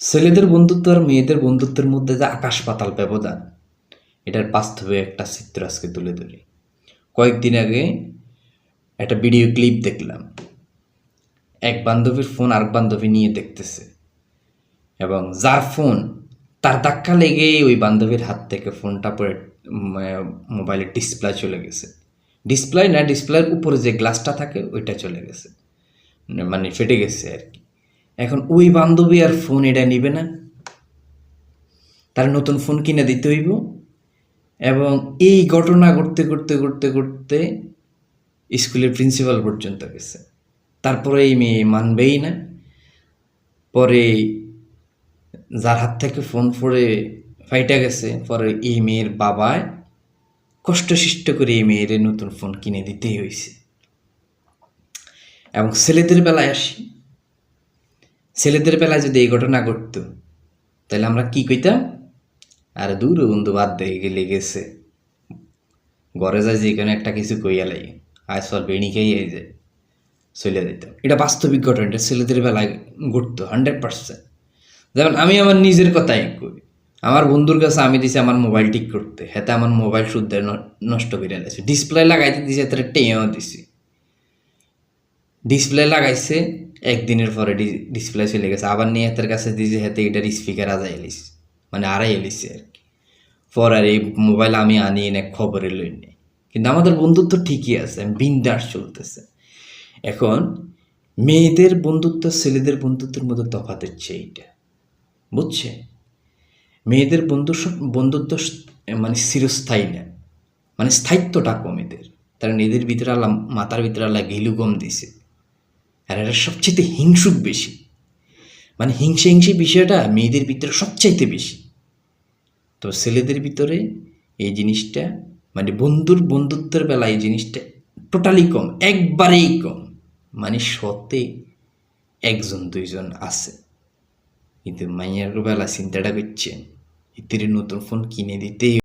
ছেলেদের বন্ধুত্ব আর মেয়েদের বন্ধুত্বের মধ্যে যে আকাশ পাতাল ব্যবধান, এটার বাস্তবে একটা চিত্র আজকে তুলে ধরি। কয়েকদিন আগে একটা ভিডিও ক্লিপ দেখলাম। এক বান্ধবীর ফোন আরেক বান্ধবী নিয়ে দেখতেছে, এবং যার ফোন তার ধাক্কা লেগে ওই বান্ধবীর হাত থেকে ফোনটা পড়ে মোবাইলের ডিসপ্লে চলে গেছে। ডিসপ্লে না, ডিসপ্লের উপরে যে গ্লাসটা থাকে ওইটা চলে গেছে, মানে ফেটে গেছে আর কি। এখন ওই বান্ধবী আর ফোন এটা নিবে না, তার নতুন ফোন কিনে দিতে হইব। এবং এই ঘটনা ঘটতে ঘটতে ঘটতে ঘটতে স্কুলের প্রিন্সিপাল পর্যন্ত গেছে। তারপরে এই মেয়ে মানবেই না। পরে যার হাত থেকে ফোন পড়ে ফাইটা গেছে, পরে এই মেয়ের বাবায় কষ্টসিষ্ট করে এই মেয়ের নতুন ফোন কিনে দিতেই হয়েছে। এবং ছেলেদের বেলায় আসি, ছেলেদের বেলায় যদি এই ঘটনা ঘটতো তাহলে আমরা কি কইতাম? আর দূর বন্ধু, বাদ দিয়ে গেলে গেছে, ঘরে যায় যেখানে একটা কিছু কইয়া লাগে আজ সব বেণী খেয়ে যায় চলে যেতাম। এটা বাস্তবিক ঘটনা, এটা ছেলেদের বেলায় ঘটতো 100%। যেমন আমি আমার নিজের কথাই কই, আমার বন্ধুর কাছে আমি দিছি আমার মোবাইল ঠিক করতে, হাতে আমার মোবাইল শুদ্ধ নষ্ট করে গেছে। ডিসপ্লে লাগাইতে দিছে, তার টেঁও দিছি। ডিসপ্লে লাগাইছে, একদিনের পরে ডিসপ্লে চলে গেছে। আবার নিয়ে হাতের কাছে দিয়েছে, হাতে এটার স্পিকার আজাই এলিস, মানে আড়াই এলিছে আর কি। পর আর এই মোবাইল আমি আনি এনে খবরে লই নি। কিন্তু আমাদের বন্ধুত্ব ঠিকই আছে, বিন্দাস চলতেছে। এখন মেয়েদের বন্ধুত্ব ছেলেদের বন্ধুত্বের মধ্যে তফাৎ হচ্ছে এইটা, বুঝছে? মেয়েদের বন্ধুত্ব মানে চিরস্থায়ী না, মানে স্থায়িত্বটা কম এদের। তারা এদের ভিতরে আল্লাহ, মাথার ভিতরে আল্লাহ ঘিলু কম দিছে। আর এরা সবচেয়ে হিংসুক বেশি, মানে হিংসে বিষয়টা মেয়েদের ভিতরে সবচাইতে বেশি। তো ছেলেদের ভিতরে এই জিনিসটা, মানে বন্ধুত্বের বেলায় এই জিনিসটা টোটালি কম, একবারেই কম। মানে 100-তে 1-2জন আছে। কিন্তু মাইয়ার বেলা চিন্তাটা করছে, ইতির নতুন ফোন কিনে দিতেই